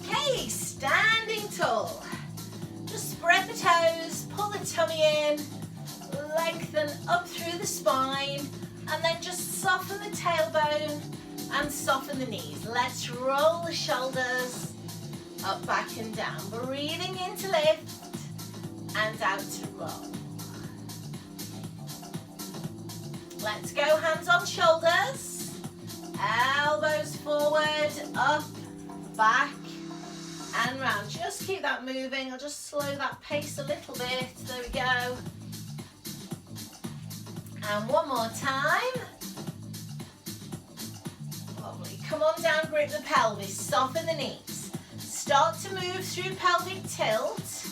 Okay, standing tall. Just spread the toes, pull the tummy in, lengthen up through the spine, and then just soften the tailbone and soften the knees. Let's roll the shoulders up, back and down. Breathing in to lift and out to roll. Let's go, hands on shoulders, elbows forward, up, back and round. Just keep that moving. I'll just slow that pace a little bit. There we go. And one more time. Lovely. Come on down, grip the pelvis, soften the knees. Start to move through pelvic tilt,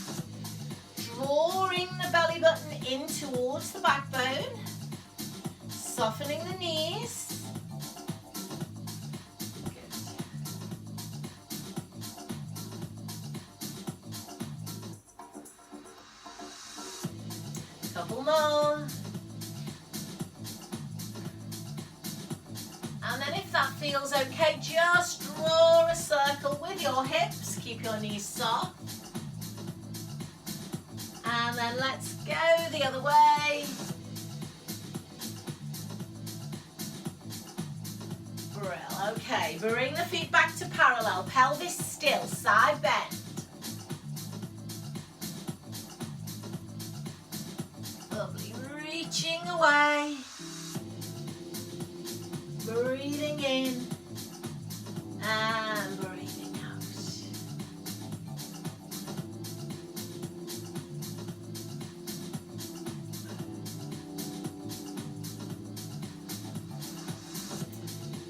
drawing the belly button in towards the backbone, softening the knees. Good. Couple more. And then if that feels okay, just draw a circle with your hips. Keep your knees soft. And then let's go the other way. Brill. Okay, bring the feet back to parallel. Pelvis still, side bend. Lovely. Reaching away. Breathing in and breathing out.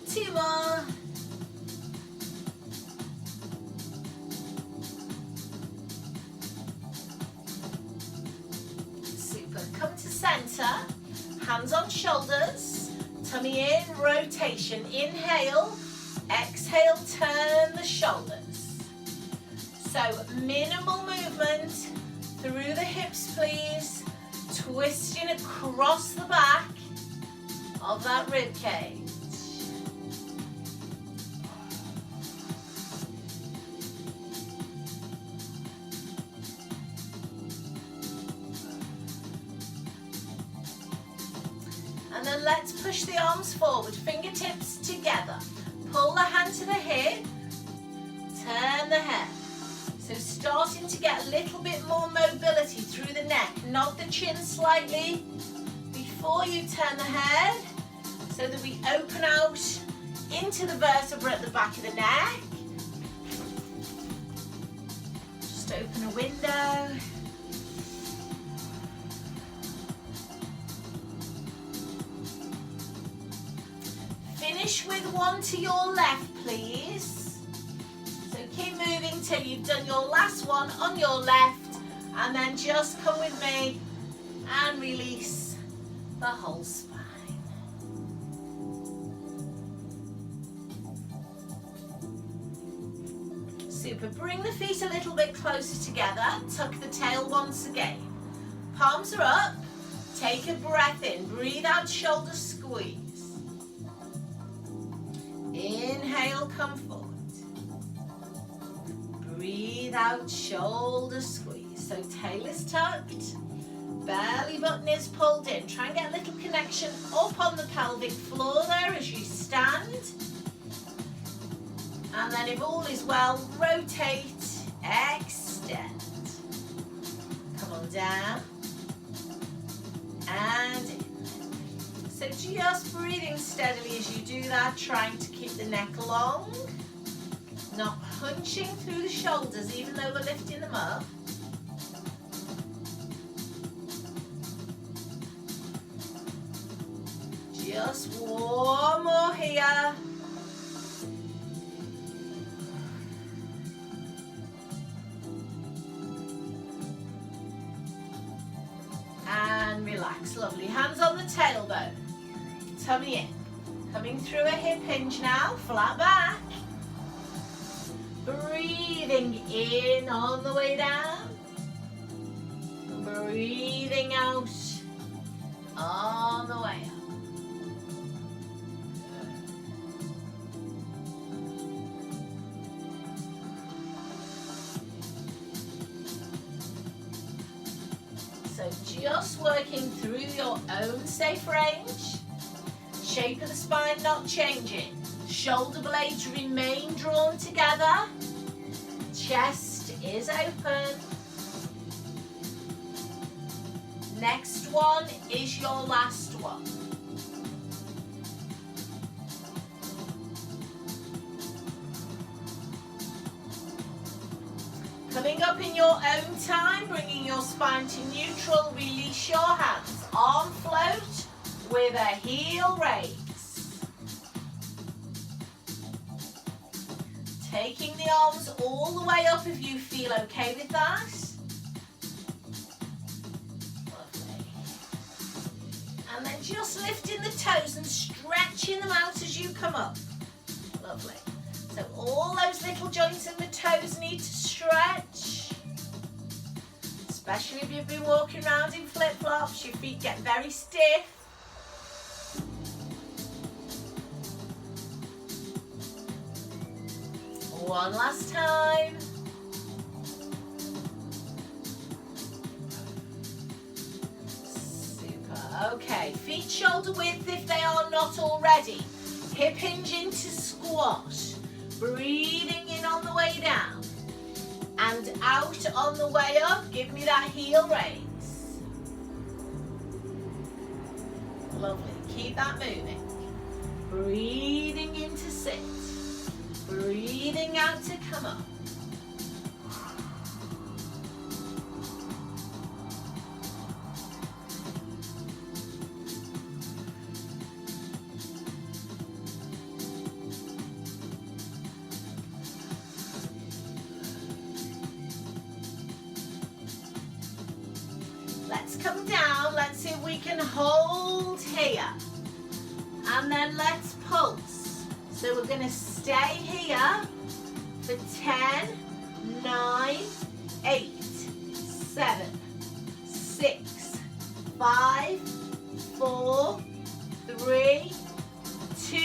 Two more. Super. Come to center. Hands on shoulders. Tummy in, rotation. Inhale, exhale, turn the shoulders. So minimal movement through the hips, please. Twisting across the back of that rib cage. And then let's push the arms forward, fingertips together. Pull the hand to the hip, turn the head. So starting to get a little bit more mobility through the neck. Nod the chin slightly before you turn the head so that we open out into the vertebra at the back of the neck. Just open a window. Finish with one to your left, please. So keep moving till you've done your last one on your left, and then just come with me and release the whole spine. Super. Bring the feet a little bit closer together. Tuck the tail once again. Palms are up. Take a breath in. Breathe out, shoulders squeeze. Inhale, come forward. Breathe out, shoulders squeeze. So tail is tucked, belly button is pulled in. Try and get a little connection up on the pelvic floor there as you stand. And then if all is well, rotate, extend. Come on down. And in. So just breathing steadily as you do that, trying to keep the neck long, not hunching through the shoulders even though we're lifting them up. Just one more here. And relax, lovely. Hands on the tailbone. Tummy in. Coming through a hip hinge now, flat back. Breathing in on the way down. Breathing out on the way up. Just working through your own safe range. Shape of the spine not changing. Shoulder blades remain drawn together. Chest is open. Next one is your last one. Coming up in your own time, bringing your spine to neutral, release your hands. Arm float with a heel raise. Taking the arms all the way up if you feel okay with that. Lovely. And then just lifting the toes and stretching them out as you come up. Lovely. So all those little joints in the toes need to stretch. Especially if you've been walking around in flip-flops, your feet get very stiff. One last time. Super. Okay, feet shoulder width if they are not already. Hip hinge into squat. Breathing in on the way down. And out on the way up, give me that heel raise. Lovely, keep that moving. Breathing in to sit. Breathing out to come up. Let's come down. Let's see if we can hold here. And then let's pulse. So we're going to stay here for 10, 9, 8, 7, 6, 5, 4, 3, 2,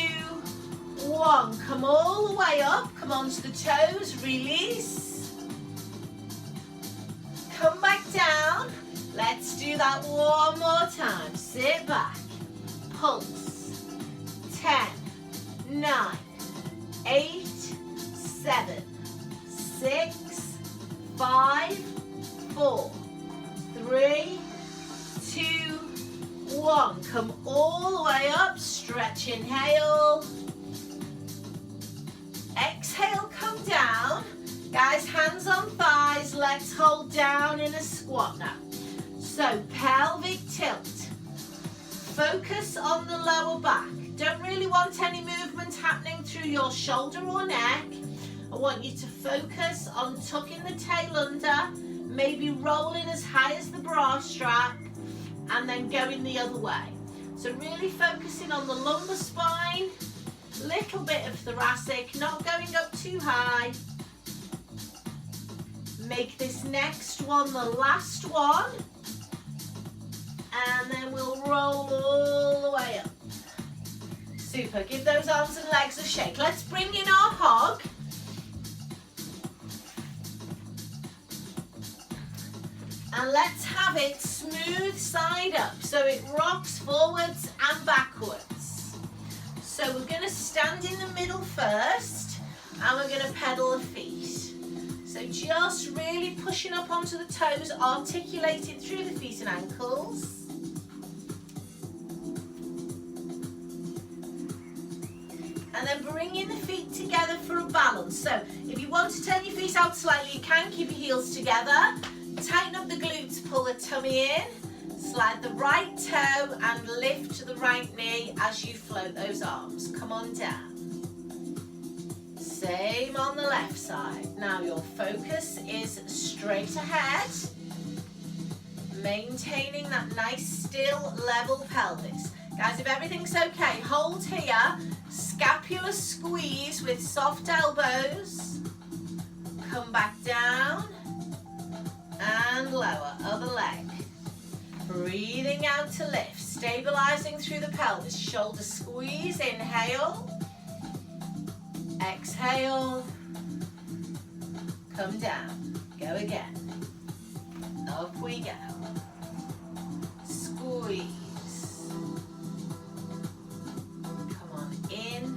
1. Come all the way up. Come onto the toes. Release. Come back down. Let's do that one more time. Sit back. Pulse. 10, 9, 8, 7, 6, 5, 4, 3, 2, 1. Come all the way up. Stretch, inhale. Exhale, come down. Guys, hands on thighs. Let's hold down in a squat now. So, pelvic tilt. Focus on the lower back. Don't really want any movement happening through your shoulder or neck. I want you to focus on tucking the tail under, maybe rolling as high as the bra strap, and then going the other way. So really focusing on the lumbar spine, little bit of thoracic, not going up too high. Make this next one the last one. And then we'll roll all the way up. Super, give those arms and legs a shake. Let's bring in our hog. And let's have it smooth side up. So it rocks forwards and backwards. So we're going to stand in the middle first. And we're going to pedal the feet. So just really pushing up onto the toes, articulating through the feet and ankles. And then bringing the feet together for a balance. So if you want to turn your feet out slightly, you can. Keep your heels together. Tighten up the glutes, pull the tummy in. Slide the right toe and lift the right knee as you float those arms. Come on down. Same on the left side. Now your focus is straight ahead. Maintaining that nice still level pelvis. Guys, if everything's okay, hold here. Scapular squeeze with soft elbows. Come back down. And lower, other leg. Breathing out to lift. Stabilizing through the pelvis. Shoulder squeeze, inhale. Exhale. Come down. Go again. Up we go. squeeze. Come on, in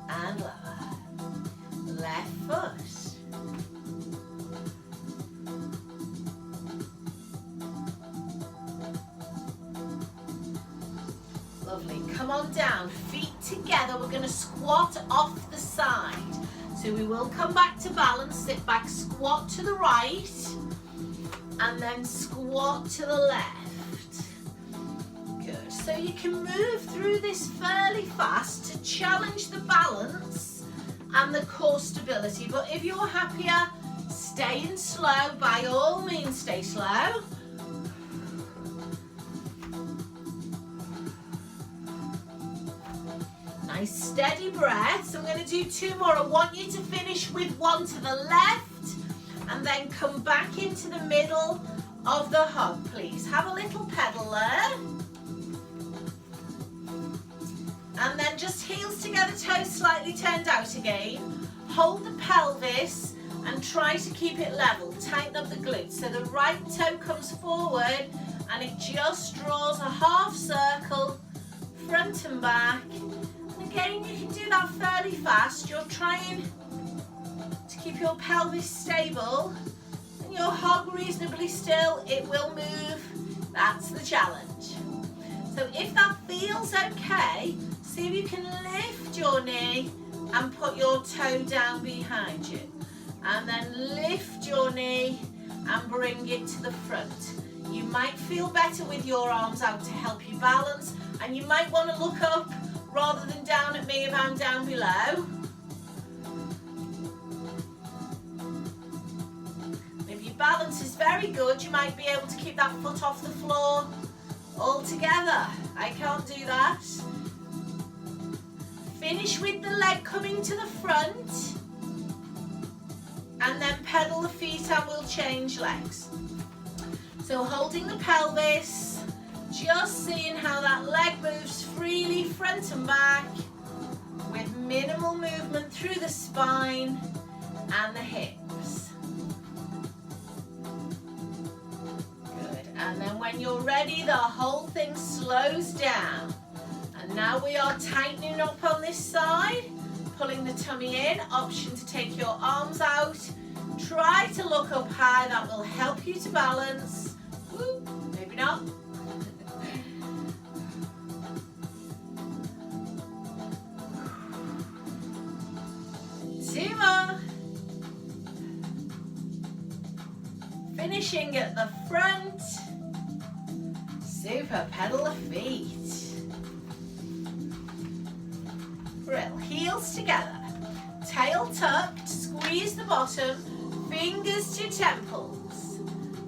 and lower. Left foot. Lovely. Come on down, feet together. We're going to squat off the side. So we will come back to balance, sit back, squat to the right, and then squat to the left. Good. So you can move through this fairly fast to challenge the balance and the core stability. But if you're happier staying slow, by all means stay slow. Nice steady breath. So I'm going to do 2 more. I want you to finish with 1 to the left and then come back into the middle of the hug, please. Have a little pedal there. And then just heels together, toes slightly turned out again. Hold the pelvis and try to keep it level. Tighten up the glutes. So the right toe comes forward and it just draws a half circle, front and back. Again, you can do that fairly fast. You're trying to keep your pelvis stable and your hug reasonably still. It will move. That's the challenge. So if that feels okay, see if you can lift your knee and put your toe down behind you. And then lift your knee and bring it to the front. You might feel better with your arms out to help you balance, and you might want to look up rather than down at me if I'm down below. If your balance is very good, you might be able to keep that foot off the floor altogether. I can't do that. Finish with the leg coming to the front and then pedal the feet and we'll change legs. So holding the pelvis, just seeing how that leg moves freely front and back with minimal movement through the spine and the hips. Good. And then when you're ready, the whole thing slows down. And now we are tightening up on this side, pulling the tummy in, option to take your arms out. Try to look up high, that will help you to balance. Woo, maybe not. 2 more. Finishing at the front. Super, pedal the feet. Brill, heels together. Tail tucked, squeeze the bottom, fingers to temples.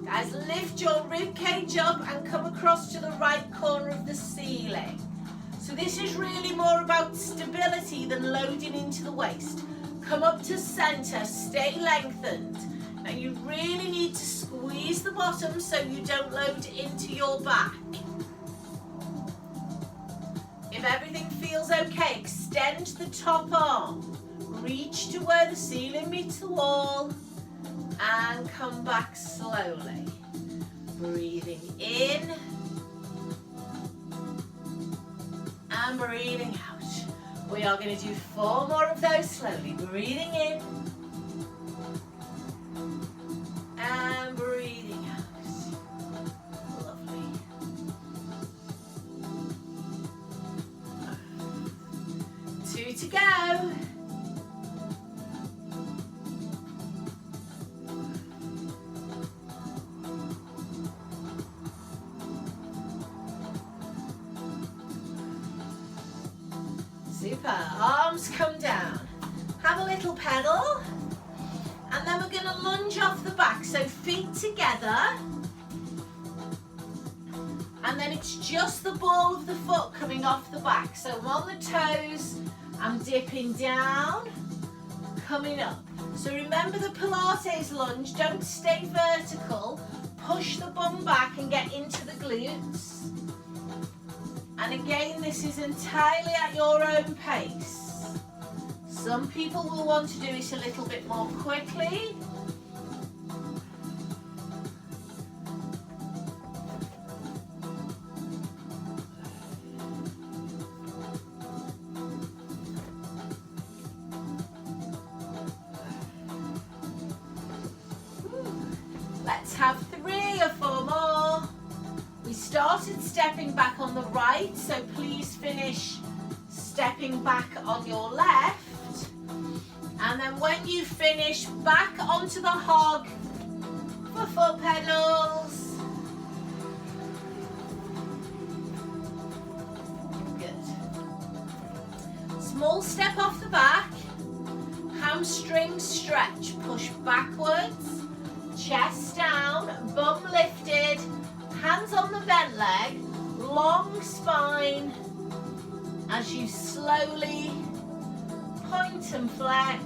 Guys, lift your rib cage up and come across to the right corner of the ceiling. So this is really more about stability than loading into the waist. Come up to center, stay lengthened. Now you really need to squeeze the bottom so you don't load into your back. If everything feels okay, extend the top arm. Reach to where the ceiling meets the wall and come back slowly. Breathing in and breathing out. We are going to do 4 more of those slowly. Breathing in and breathing out. Lovely. Two to go. Super. Arms come down. Have a little pedal. And then we're going to lunge off the back. So feet together. And then it's just the ball of the foot coming off the back. So I'm on the toes. I'm dipping down. Coming up. So remember the Pilates lunge. Don't stay vertical. Push the bum back and get into the glutes. And again, this is entirely at your own pace. Some people will want to do it a little bit more quickly. started stepping back on the right, so please finish stepping back on your left. And then when you finish, back onto the hog for foot pedals. Good. Small step off the back. Hamstring stretch. Push backwards. Chest down. Bum lifted. Hands on the bent leg. Long spine. As you slowly point and flex.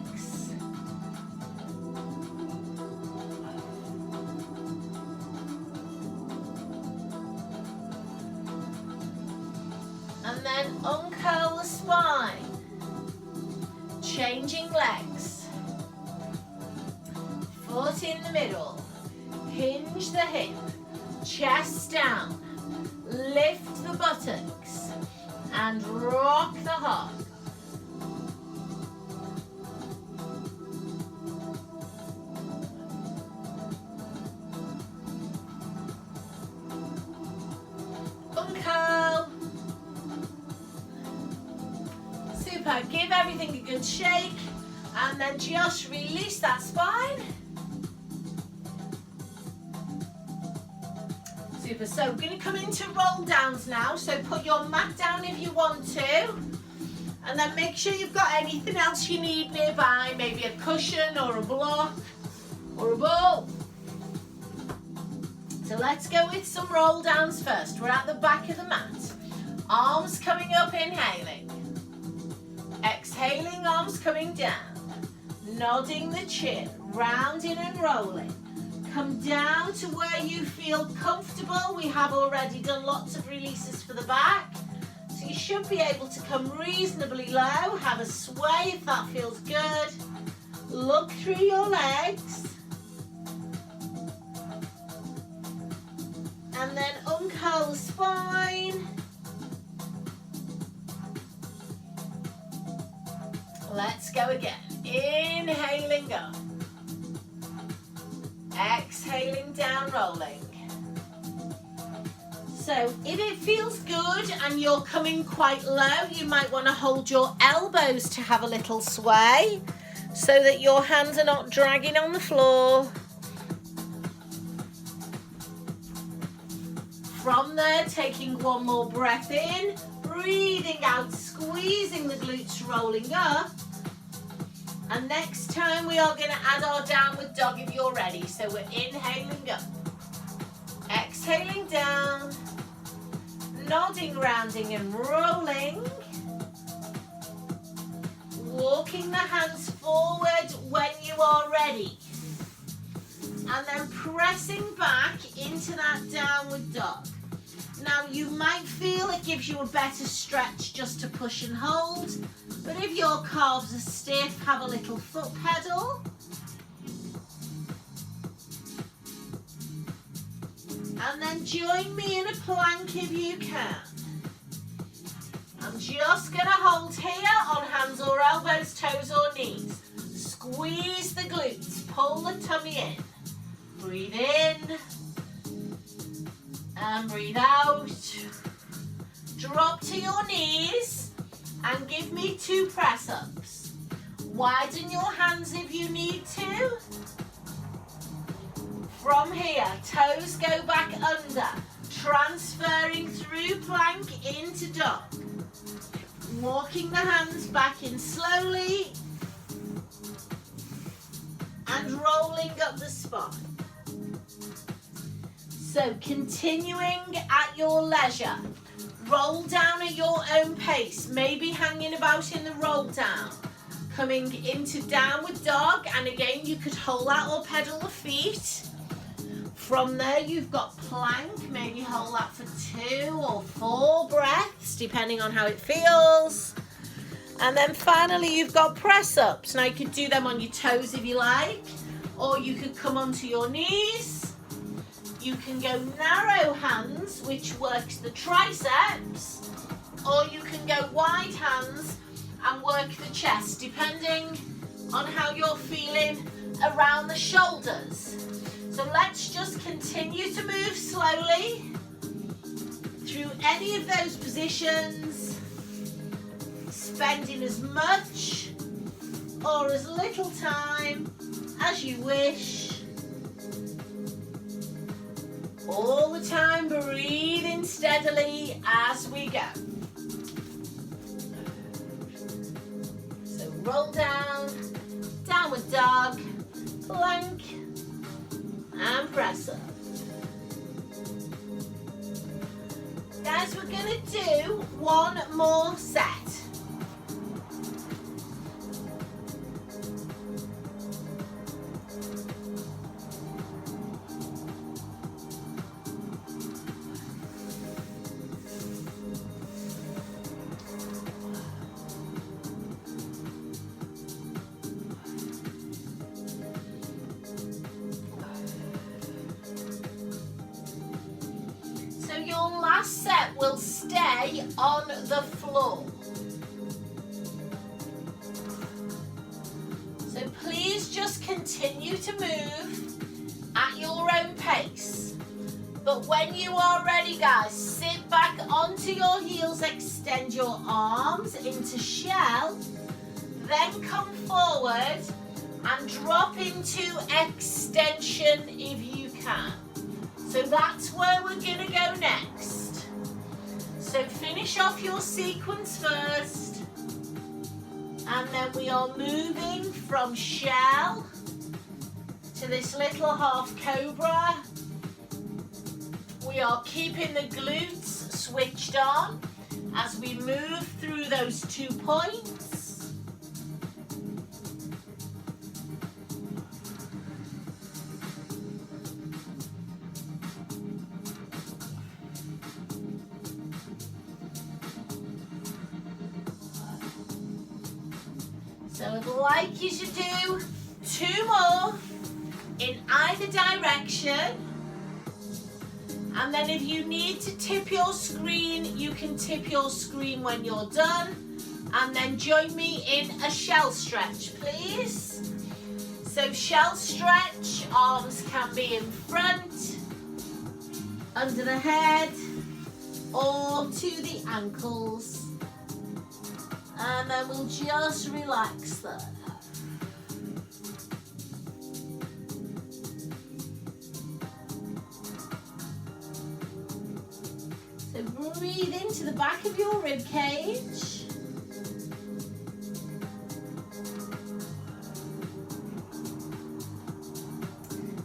And then uncurl the spine. Changing legs. Foot in the middle. Hinge the hip. Chest down. Lift the buttocks. And rock the hog. Uncurl. Super. Give everything a good shake. And then just release that spine. Super. So we're going to come into roll downs now. So put your mat down if you want to. And then make sure you've got anything else you need nearby. Maybe a cushion or a block or a ball. So let's go with some roll downs first. We're at the back of the mat. Arms coming up, inhaling. Exhaling, arms coming down. Nodding the chin, rounding and rolling. Come down to where you feel comfortable. We have already done lots of releases for the back. So you should be able to come reasonably low. Have a sway if that feels good. Look through your legs. And then uncurl the spine. Let's go again. Inhaling up. Exhaling down, rolling. So if it feels good and you're coming quite low, you might want to hold your elbows to have a little sway so that your hands are not dragging on the floor. From there, taking one more breath in, breathing out, squeezing the glutes, rolling up. And next time we are going to add our downward dog if you're ready. So we're inhaling up, exhaling down, nodding, rounding and rolling. Walking the hands forward when you are ready. And then pressing back into that downward dog. Now you might feel it gives you a better stretch just to push and hold, but if your calves are stiff, have a little foot pedal. And then join me in a plank if you can. I'm just going to hold here on hands or elbows, toes or knees. Squeeze the glutes, pull the tummy in. Breathe in. And breathe out. Drop to your knees and give me 2 press-ups. Widen your hands if you need to. From here, toes go back under, transferring through plank into dog. Walking the hands back in slowly and rolling up the spine. So continuing at your leisure, roll down at your own pace, maybe hanging about in the roll down, coming into downward dog, and again you could hold that or pedal the feet. From there you've got plank, maybe hold that for 2 or 4 breaths, depending on how it feels. And then finally you've got press-ups. Now you could do them on your toes if you like, or you could come onto your knees. You can go narrow hands, which works the triceps, or you can go wide hands and work the chest, depending on how you're feeling around the shoulders. So let's just continue to move slowly. through any of those positions, spending as much or as little time as you wish. All the time breathing steadily as we go. So roll down, downward dog, plank, and press up. Guys, we're going to do one more set. So your last set will stay on the floor. So please just continue to move at your own pace. But when you are ready, guys, sit back onto your heels, extend your arms into shell, then come forward and drop into extension if you can. So that's where we're going to go next. So finish off your sequence first. And then we are moving from shell to this little half cobra. We are keeping the glutes switched on as we move through those 2 points. So I'd like you to do 2 more in either direction. And then if you need to tip your screen, you can tip your screen when you're done. And then join me in a shell stretch, please. So shell stretch, arms can be in front, under the head, or to the ankles. And then we'll just relax there. So breathe into the back of your rib cage.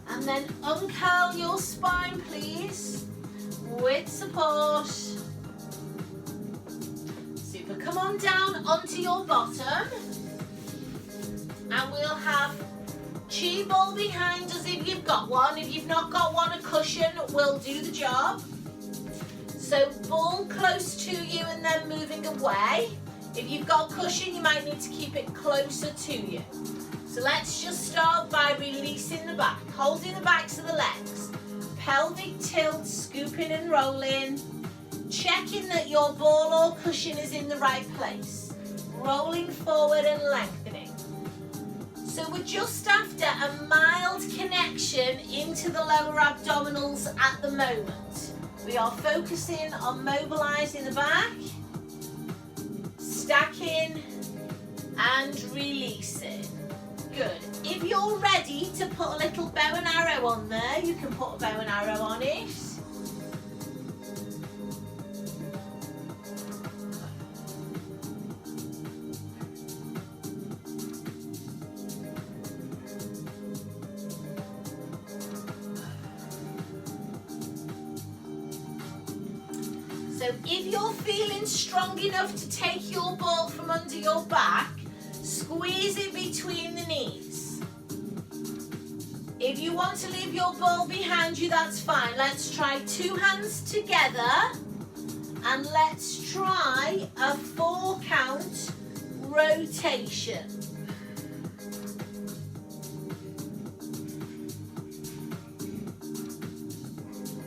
And then uncurl your spine, please, with support. Come on down onto your bottom, and we'll have chi ball behind us if you've got one. If you've not got one, a cushion will do the job. So ball close to you and then moving away. If you've got a cushion, you might need to keep it closer to you. So let's just start by releasing the back, holding the backs of the legs, pelvic tilt, scooping and rolling. Checking that your ball or cushion is in the right place. Rolling forward and lengthening. So we're just after a mild connection into the lower abdominals at the moment. We are focusing on mobilizing the back, stacking and releasing. Good. If you're ready to put a little bow and arrow on there, you can put a bow and arrow on it. So if you're feeling strong enough to take your ball from under your back, squeeze it between the knees. If you want to leave your ball behind you, that's fine. Let's try 2 hands together and let's try a 4 count rotation.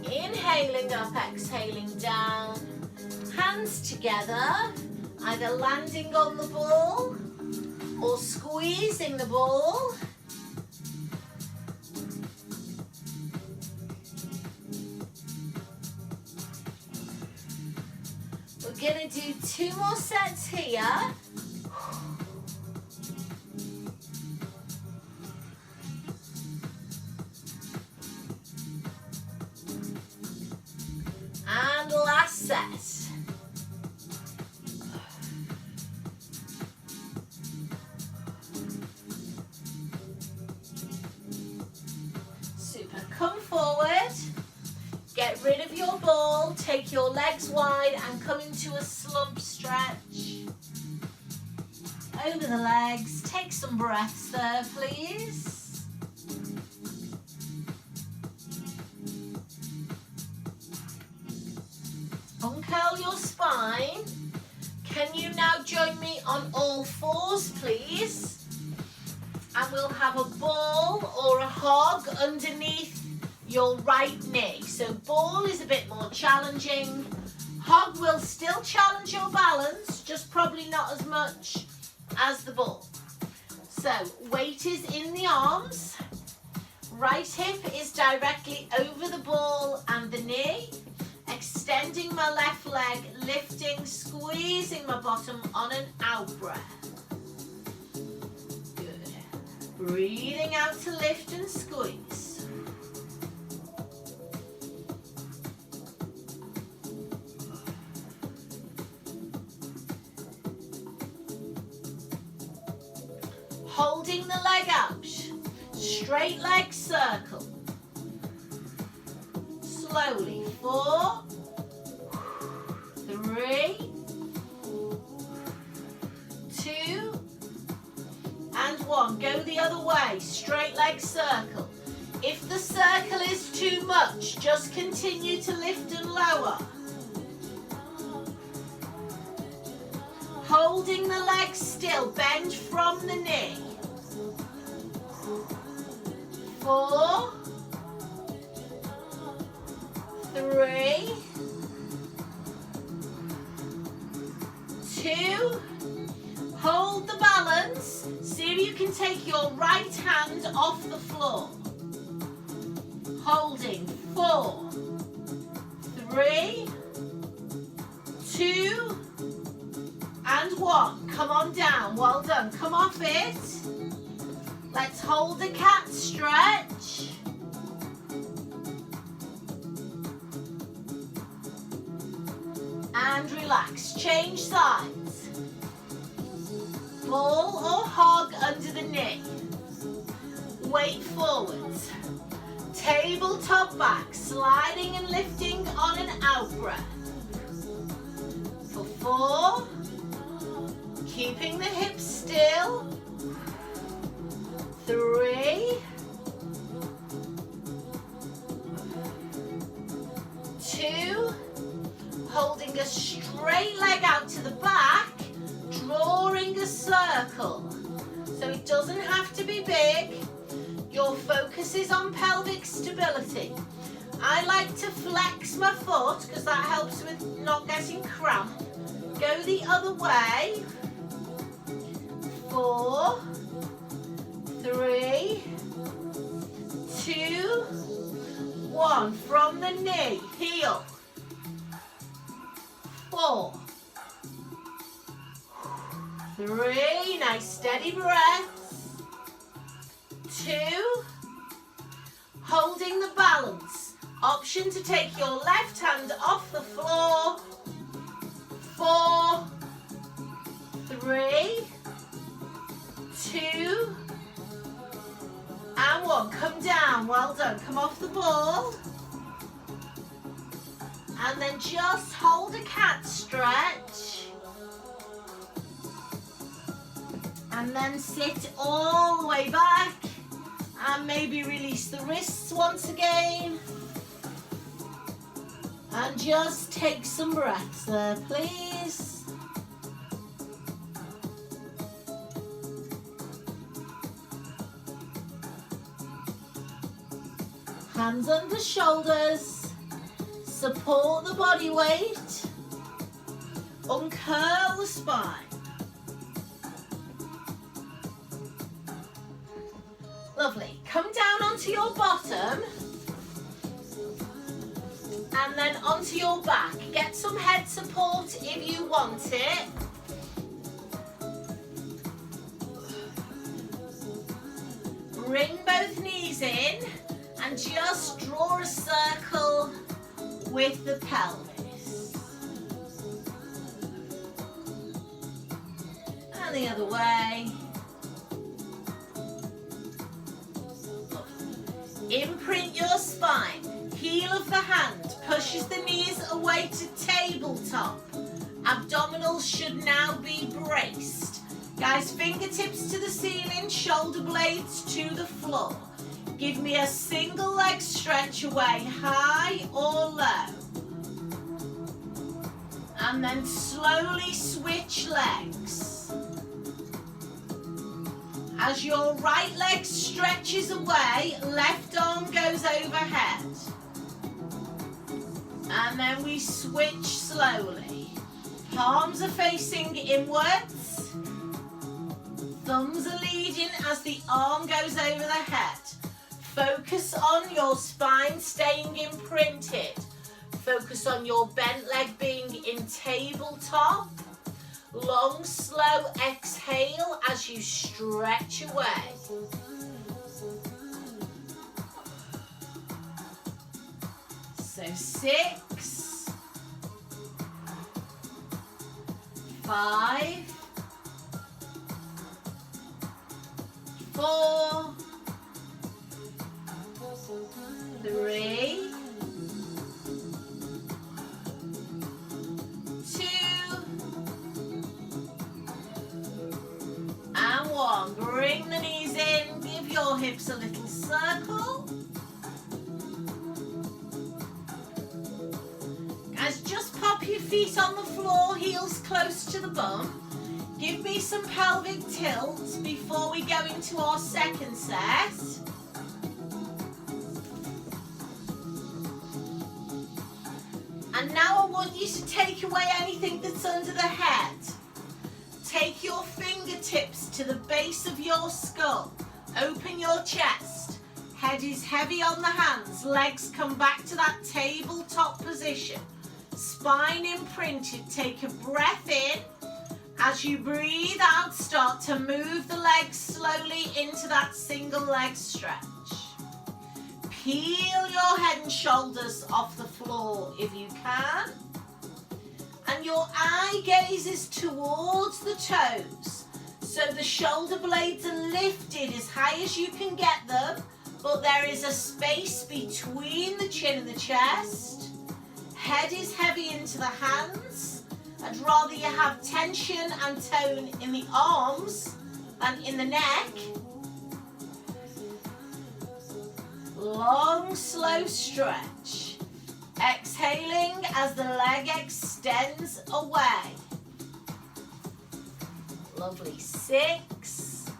Inhaling up, exhaling down. Hands together, either landing on the ball or squeezing the ball. to do 2 more sets here. And last set. Super. Come forward. Get rid of your ball. Take your legs wide and come into a slump stretch. Over the legs. Take some breaths there, please. Uncurl your spine. Can you now join me on all fours, please? And we'll have a ball or a hog underneath your right knee. So ball is a bit more challenging. Hog will still challenge your balance, just probably not as much as the ball. So weight is in the arms. Right hip is directly over the ball and the knee. Extending my left leg, lifting, squeezing my bottom on an out breath. Good. Breathing out to lift and squeeze. Holding the leg out. Straight leg circle. Slowly. 4, 3, 2, and 1. Go the other way. Straight leg circle. If the circle is too much, just continue to lift and lower. Holding the leg still. Bend from the knee. 4, 3, 2, hold the balance. See if you can take your right hand off the floor. Holding. 4, 3, 2, and 1. Come on down. Well done. Come off it. Let's hold the cat stretch. And relax. Change sides. Ball or hog under the knee. Weight forwards. Tabletop back. Sliding and lifting on an out breath. For 4. Keeping the hips still. 3. 2. Holding a straight leg out to the back, drawing a circle. So it doesn't have to be big. Your focus is on pelvic stability. I like to flex my foot because that helps with not getting cramp. Go the other way. 4, 3, 2, 1. From the knee, heel. 4, 3, nice steady breaths. 2, holding the balance. Option to take your left hand off the floor. 4, 3, 2, and 1. Come down, well done. Come off the ball. And then just hold a cat stretch. And then sit all the way back. And maybe release the wrists once again. And just take some breaths there, please. Hands under shoulders. Support the body weight. Uncurl the spine. Lovely. Come down onto your bottom And then onto your back. Get some head support if you want it. Bring both knees in and just draw a circle with the pelvis. And the other way. Imprint your spine. Heel of the hand pushes the knees away to tabletop. Abdominals should now be braced. Guys, fingertips to the ceiling, shoulder blades to the floor. Give me a single leg stretch away, high or low. And then slowly switch legs. As your right leg stretches away, left arm goes overhead. And then we switch slowly. Palms are facing inwards. Thumbs are leading as the arm goes over the head. Focus on your spine staying imprinted. Focus on your bent leg being in tabletop. Long, slow exhale as you stretch away. So 6, 5, 4, 3, 2, and 1. Bring the knees in, give your hips a little circle. Guys, just pop your feet on the floor, heels close to the bum. Give me some pelvic tilts before we go into our second set. And now I want you to take away anything that's under the head. Take your fingertips to the base of your skull. Open your chest. Head is heavy on the hands. Legs come back to that tabletop position. Spine imprinted. Take a breath in. As you breathe out, start to move the legs slowly into that single leg stretch. Peel your head and shoulders off the floor if you can. And your eye gaze is towards the toes. So the shoulder blades are lifted as high as you can get them, but there is a space between the chin and the chest. Head is heavy into the hands. I'd rather you have tension and tone in the arms than in the neck. Long, slow stretch. Exhaling as the leg extends away. Lovely. 6,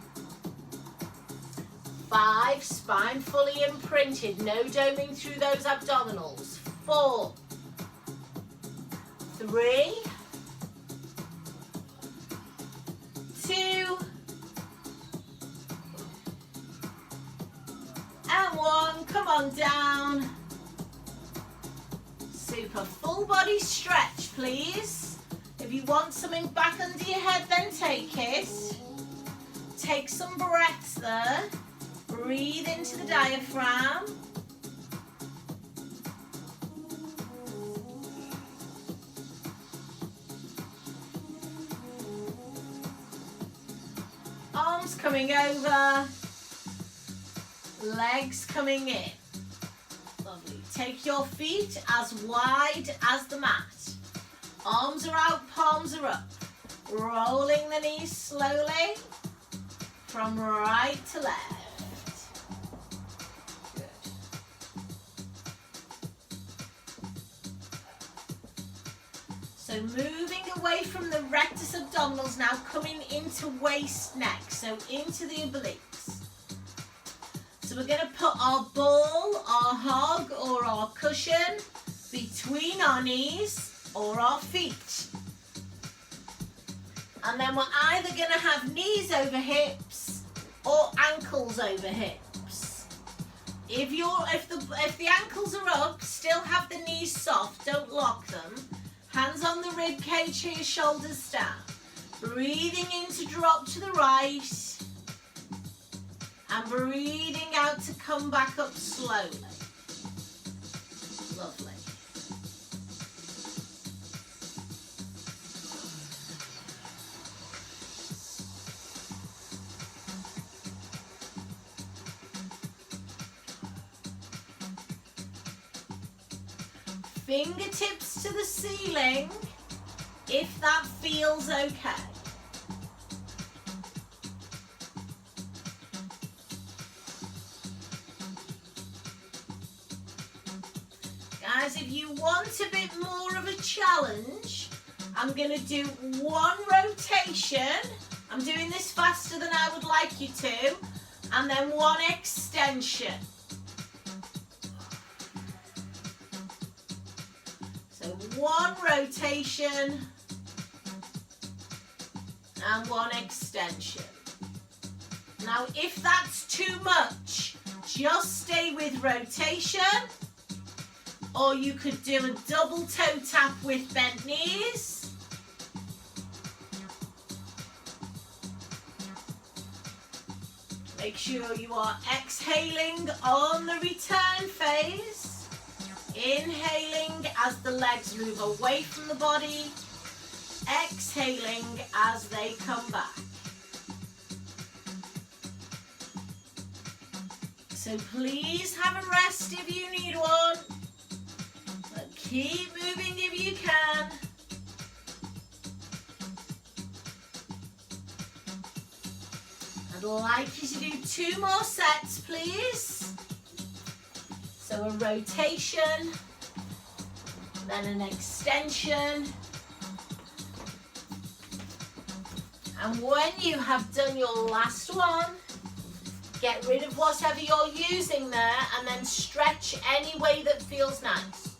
5, spine fully imprinted. No doming through those abdominals. 4, 3, 2, and 1. Come on down. Super. Full body stretch, please. If you want something back under your head, then take it. Take some breaths there. Breathe into the diaphragm. Arms coming over. Legs coming in. Lovely. Take your feet as wide as the mat. Arms are out, palms are up. Rolling the knees slowly from right to left. Good. So moving away from the rectus abdominals now, coming into waist neck, so into the obliques. So we're going to put our ball, our hog or our cushion between our knees or our feet. And then we're either going to have knees over hips or ankles over hips. If the ankles are up, still have the knees soft, don't lock them. Hands on the rib cage here, shoulders down. Breathing in to drop to the right. And breathing out to come back up slowly. Lovely. Fingertips to the ceiling, if that feels okay. Guys, if you want a bit more of a challenge, I'm going to do one rotation. I'm doing this faster than I would like you to, and then one extension. So one rotation and one extension. Now, if that's too much, just stay with rotation, or you could do a double toe tap with bent knees. Make sure you are exhaling on the return phase. Inhaling as the legs move away from the body. Exhaling as they come back. So please have a rest if you need one. But keep moving if you can. I'd like you to do 2 more sets, please. So a rotation, then an extension. And when you have done your last one, get rid of whatever you're using there and then stretch any way that feels nice.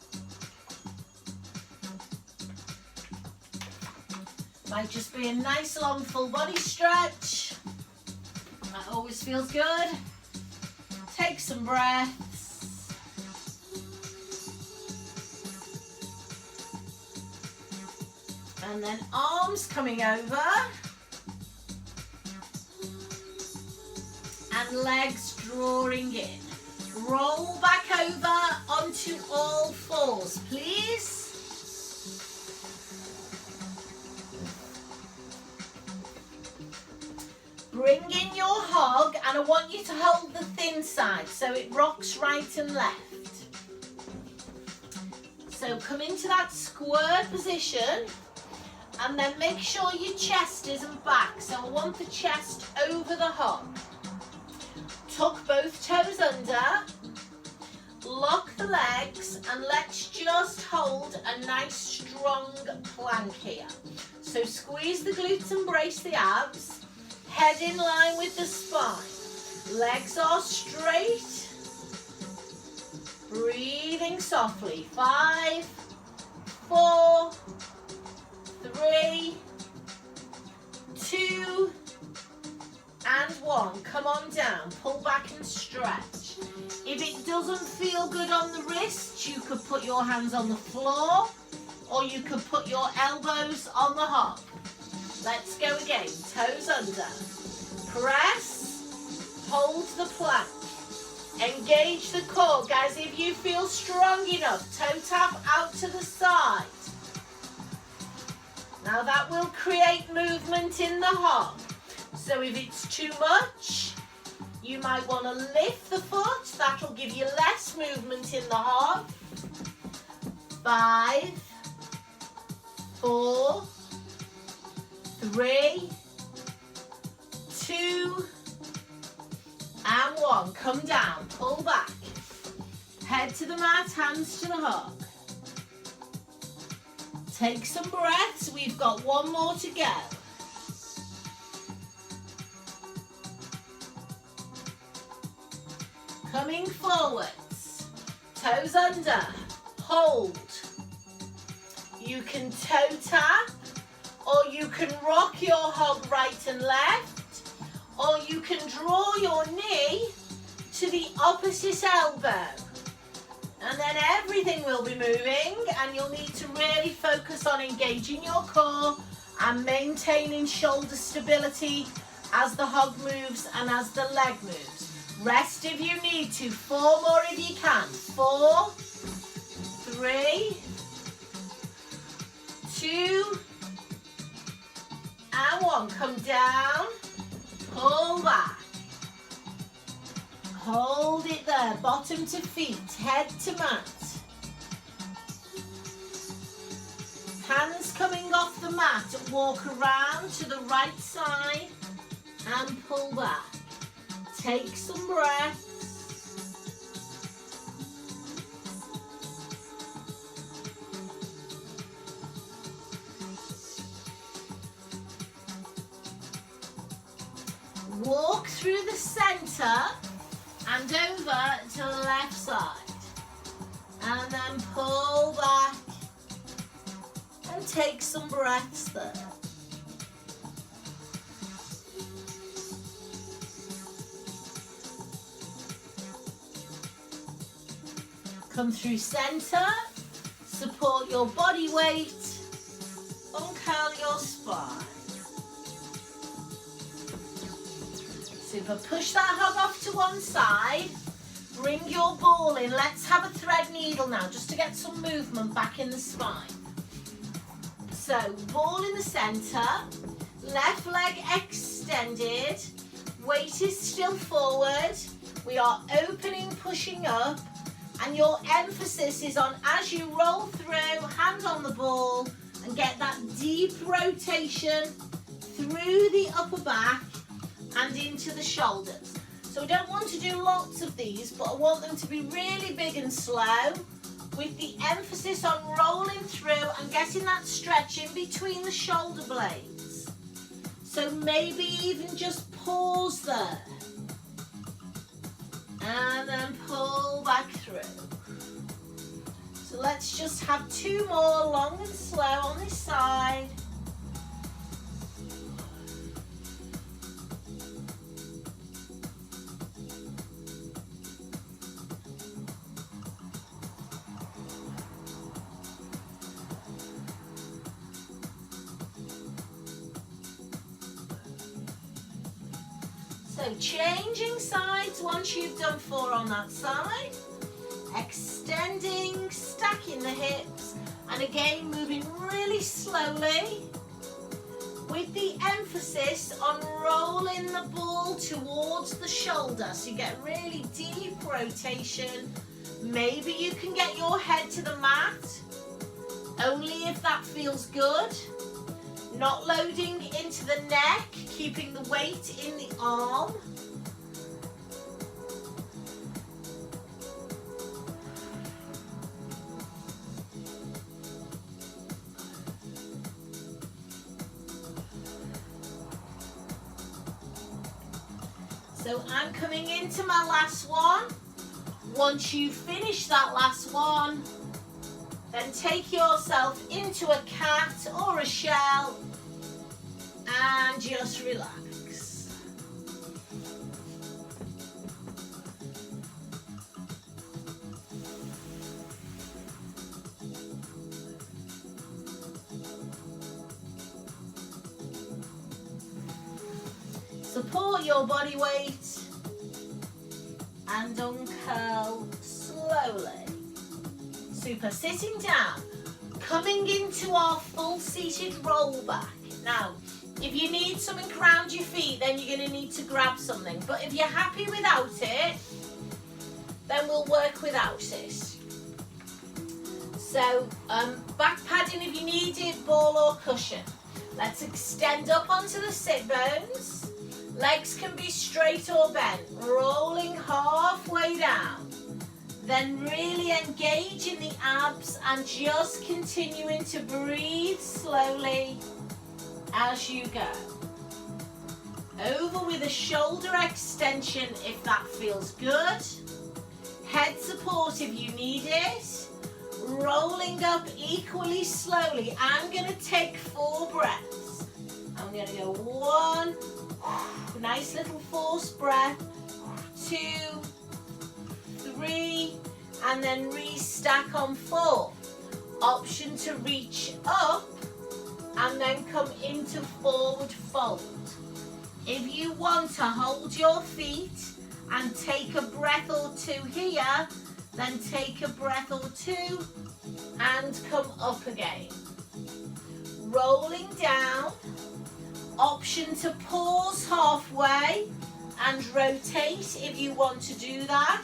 Might just be a nice long full body stretch. That always feels good. Take some breaths. And then arms coming over. And legs drawing in. Roll back over onto all fours, please. Bring in your hog, and I want you to hold the thin side so it rocks right and left. So come into that square position. And then make sure your chest isn't back. So I want the chest over the hog. Tuck both toes under. Lock the legs and let's just hold a nice strong plank here. So squeeze the glutes and brace the abs. Head in line with the spine. Legs are straight. Breathing softly. 5, 4, 3, 2, and 1. Come on down. Pull back and stretch. If it doesn't feel good on the wrists, you could put your hands on the floor or you could put your elbows on the hop. Let's go again. Toes under. Press. Hold the plank. Engage the core. Guys, if you feel strong enough, toe tap out to the side. Now that will create movement in the hop. So if it's too much, you might want to lift the foot. That'll give you less movement in the hop. 5, 4, 3, 2, and 1. Come down, pull back. Head to the mat, hands to the hop. Take some breaths. We've got 1 more to go. Coming forwards. Toes under. Hold. You can toe tap, or you can rock your hog right and left, or you can draw your knee to the opposite elbow. And then everything will be moving, and you'll need to really focus on engaging your core and maintaining shoulder stability as the hog moves and as the leg moves. Rest if you need to. 4 more if you can. 4, 3, 2, and 1. Come down, pull back. Hold it there, bottom to feet, head to mat. Hands coming off the mat, walk around to the right side and pull back. Take some breaths. Walk through the center and over to the left side. And then pull back and take some breaths there. Come through center, support your body weight, uncurl your spine. Super, push that hug off to one side, bring your ball in. Let's have a thread needle now, just to get some movement back in the spine. So, ball in the center, left leg extended, weight is still forward, we are opening, pushing up, and your emphasis is on, as you roll through, hand on the ball, and get that deep rotation through the upper back and into the shoulders. So we don't want to do lots of these, but I want them to be really big and slow, with the emphasis on rolling through and getting that stretch in between the shoulder blades. So maybe even just pause there. And then pull back through. So let's just have 2 more, long and slow on this side. So changing sides once you've done 4 on that side, extending, stacking the hips, and again moving really slowly with the emphasis on rolling the ball towards the shoulder, so you get really deep rotation. Maybe you can get your head to the mat, only if that feels good. Not loading into the neck, keeping the weight in the arm. So I'm coming into my last one. Once you finish that last one, then take yourself into a cat or a shell and just relax. Support your body weight and uncurl slowly. Super, sitting down, coming into our full seated roll back. Now, if you need something around your feet, then you're going to need to grab something. But if you're happy without it, then we'll work without it. So, back padding if you need it, ball or cushion. Let's extend up onto the sit bones. Legs can be straight or bent, rolling halfway down. Then really engage in the abs and just continuing to breathe slowly as you go. Over with a shoulder extension if that feels good. Head support if you need it. Rolling up equally slowly. I'm going to take 4 breaths. I'm going to go 1, nice little forced breath, 2, 3, and then restack on 4. Option to reach up and then come into forward fold. If you want to hold your feet and take a breath or two here, then take a breath or two and come up again. Rolling down, option to pause halfway and rotate if you want to do that.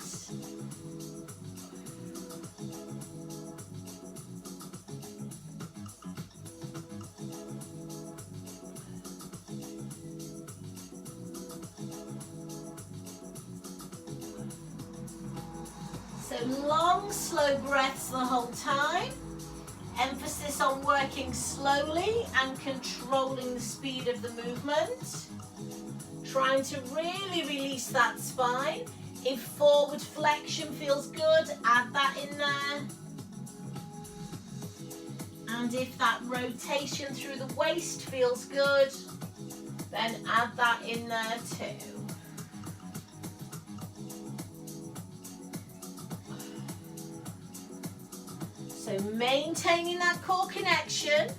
So long, slow breaths the whole time. Emphasis on working slowly and controlling the speed of the movement. Trying to really release that spine. If forward flexion feels good, add that in there. And if that rotation through the waist feels good, then add that in there too. So maintaining that core connection,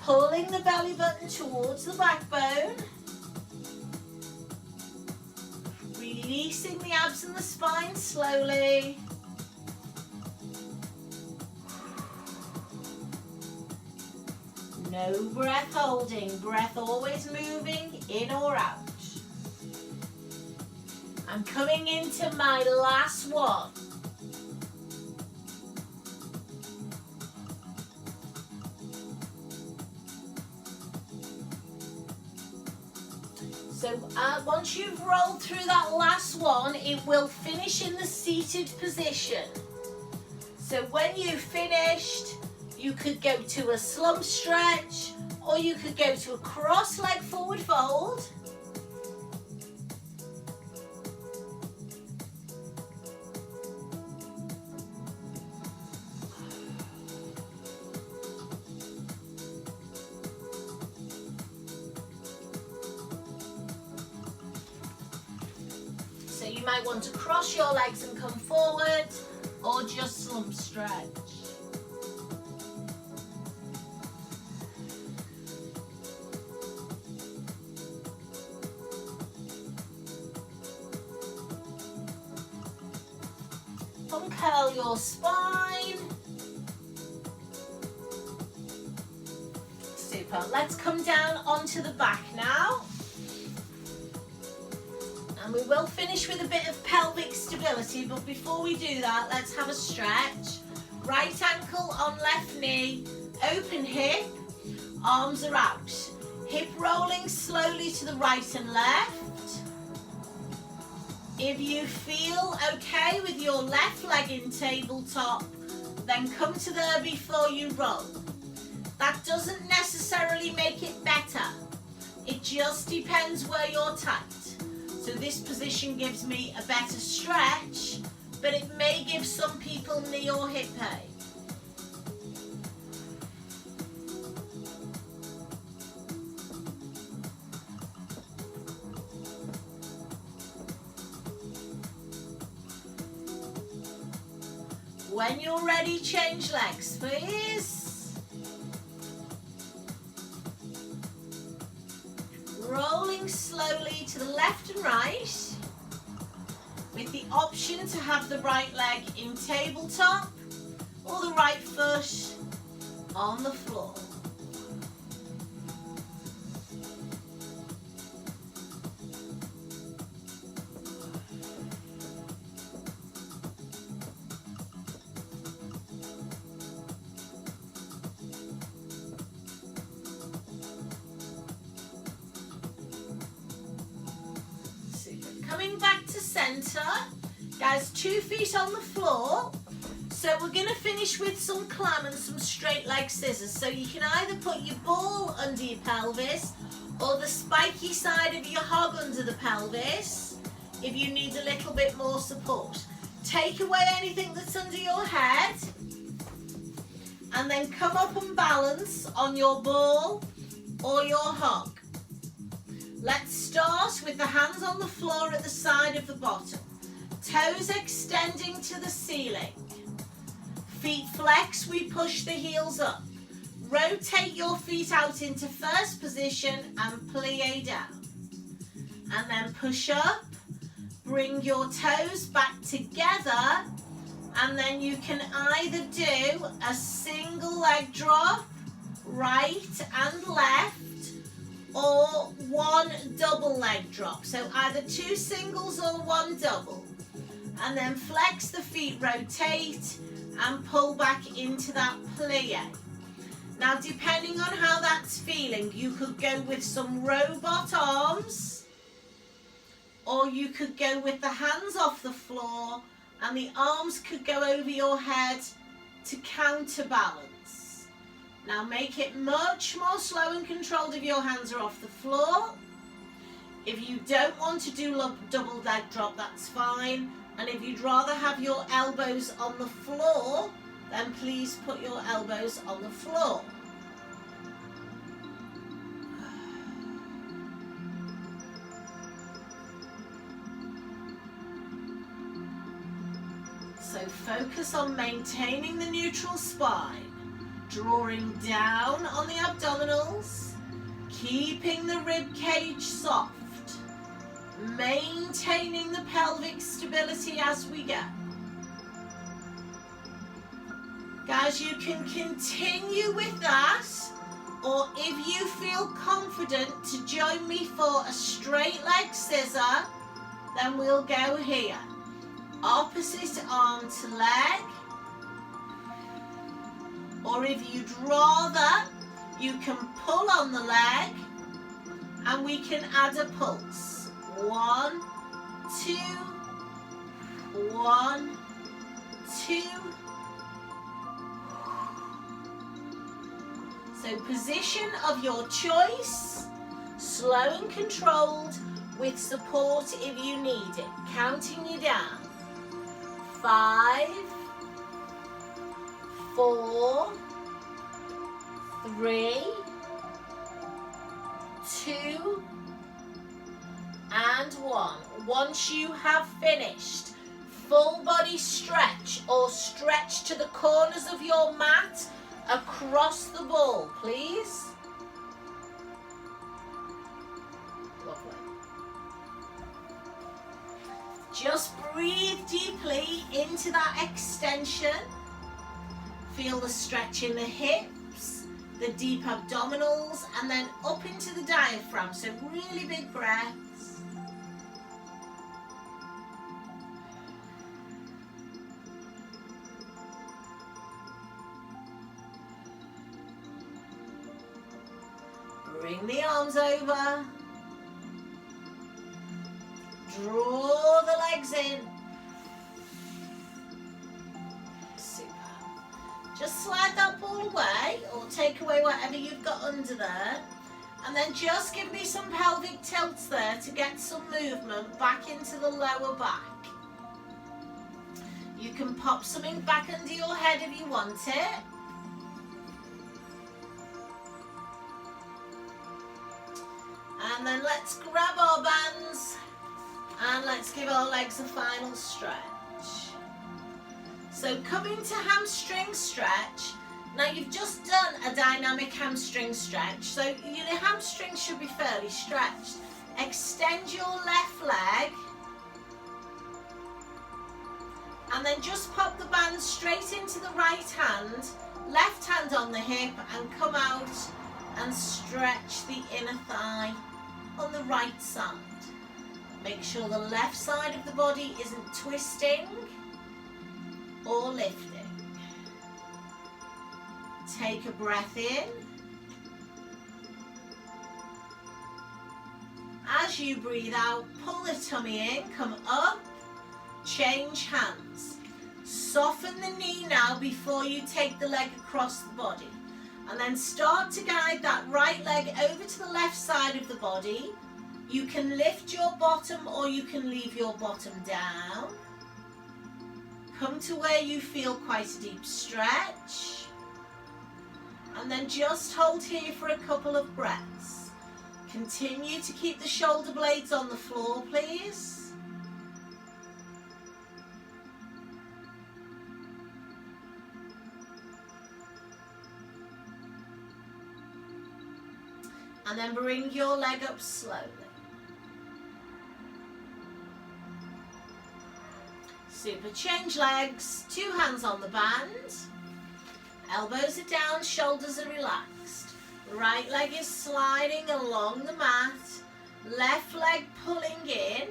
pulling the belly button towards the backbone, releasing the abs and the spine slowly. No breath holding, breath always moving in or out. I'm coming into my last one. So once you've rolled through that last one, it will finish in the seated position. So when you've finished, you could go to a slump stretch, or you could go to a cross leg forward fold. So you might want to cross your legs and come forward, or just slump stretch. Uncurl your spine. Super. Let's come down onto the back now. And we will finish with a bit of pelvic stability, but before we do that, let's have a stretch. Right ankle on left knee, open hip, arms are out. Hip rolling slowly to the right and left. If you feel okay with your left leg in tabletop, then come to there before you roll. That doesn't necessarily make it better. It just depends where you're tight. So this position gives me a better stretch, but it may give some people knee or hip pain. When you're ready, change legs, please. Rolling slowly to the left and right, with the option to have the right leg in tabletop or the right foot on the floor. Coming back to center, guys, 2 feet on the floor. So we're going to finish with some clam and some straight leg scissors. So you can either put your ball under your pelvis or the spiky side of your hog under the pelvis if you need a little bit more support. Take away anything that's under your head and then come up and balance on your ball or your hog. Let's start with the hands on the floor at the side of the bottom. Toes extending to the ceiling. Feet flex, we push the heels up. Rotate your feet out into first position and plie down. And then push up, bring your toes back together, and then you can either do a single leg drop, right and left, or one double leg drop. So either two singles or one double. And then flex the feet, rotate, and pull back into that plie. Now, depending on how that's feeling, you could go with some robot arms, or you could go with the hands off the floor and the arms could go over your head to counterbalance. Now make it much more slow and controlled if your hands are off the floor. If you don't want to do double leg drop, that's fine. And if you'd rather have your elbows on the floor, then please put your elbows on the floor. So focus on maintaining the neutral spine, drawing down on the abdominals, keeping the rib cage soft, maintaining the pelvic stability as we go. Guys, you can continue with that, or if you feel confident to join me for a straight leg scissor, then we'll go here. Opposite arm to leg, or if you'd rather, you can pull on the leg and we can add a pulse. 1, 2, 1, 2. So position of your choice, slow and controlled with support if you need it. Counting you down. 5, 4, 3, 2, and 1. Once you have finished, full body stretch or stretch to the corners of your mat across the ball, please. Lovely. Just breathe deeply into that extension. Feel the stretch in the hips, the deep abdominals, and then up into the diaphragm. So really big breaths. Bring the arms over. Draw the legs in. Super. Just slide that ball away or take away whatever you've got under there. And then just give me some pelvic tilts there to get some movement back into the lower back. You can pop something back under your head if you want it. And then let's grab our bands and let's give our legs a final stretch. So coming to hamstring stretch. Now you've just done a dynamic hamstring stretch, so your hamstrings should be fairly stretched. Extend your left leg and then just pop the band straight into the right hand, left hand on the hip, and come out and stretch the inner thigh on the right side. Make sure the left side of the body isn't twisting or lifting. Take a breath in. As you breathe out, pull the tummy in, come up, change hands. Soften the knee now before you take the leg across the body. And then start to guide that right leg over to the left side of the body. You can lift your bottom or you can leave your bottom down. Come to where you feel quite a deep stretch. And then just hold here for a couple of breaths. Continue to keep the shoulder blades on the floor, please. And then bring your leg up slowly. Super. Change legs, 2 hands on the band. Elbows are down, shoulders are relaxed. Right leg is sliding along the mat. Left leg pulling in.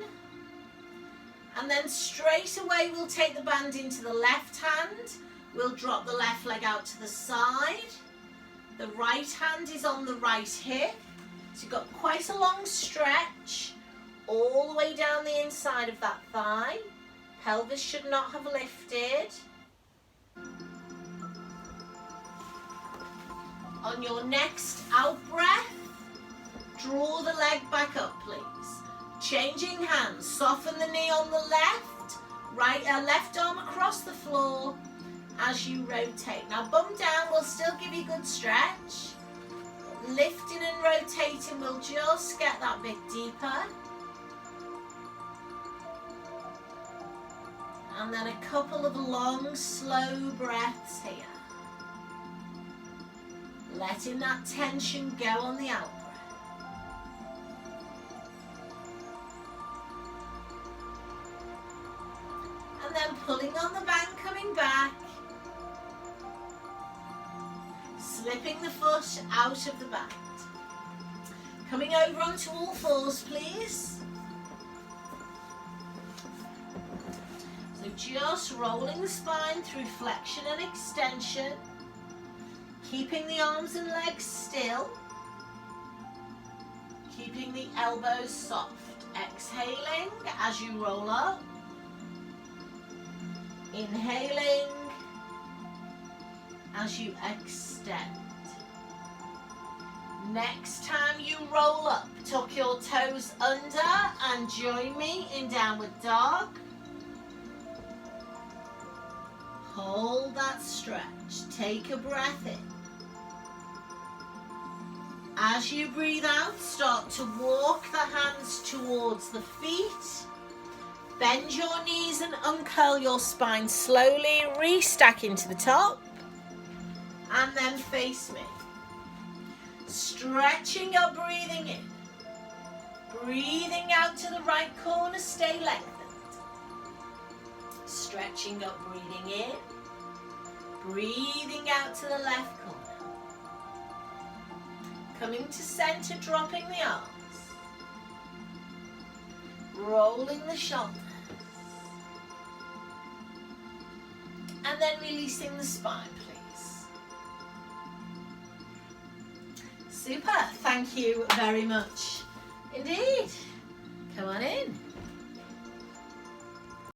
And then straight away we'll take the band into the left hand. We'll drop the left leg out to the side. The right hand is on the right hip. So you've got quite a long stretch all the way down the inside of that thigh. Pelvis should not have lifted. On your next out breath, draw the leg back up, please. Changing hands, soften the knee on the left, left arm across the floor as you rotate. Now bum down will still give you good stretch. Lifting and rotating will just get that bit deeper. And then a couple of long, slow breaths here. Letting that tension go on the out breath. And then pulling on the band, coming back. Slipping the foot out of the band. Coming over onto all fours, please. So just rolling the spine through flexion and extension. Keeping the arms and legs still. Keeping the elbows soft. Exhaling as you roll up. Inhaling as you extend. Next time you roll up, tuck your toes under and join me in downward dog. Hold that stretch. Take a breath in. As you breathe out, start to walk the hands towards the feet. Bend your knees and uncurl your spine slowly. Restack into the top. And then face me. Stretching up, breathing in. Breathing out to the right corner, stay lengthened. Stretching up, breathing in. Breathing out to the left corner. Coming to center, dropping the arms. Rolling the shoulders. And then releasing the spine, please. Super, thank you very much indeed. Come on in.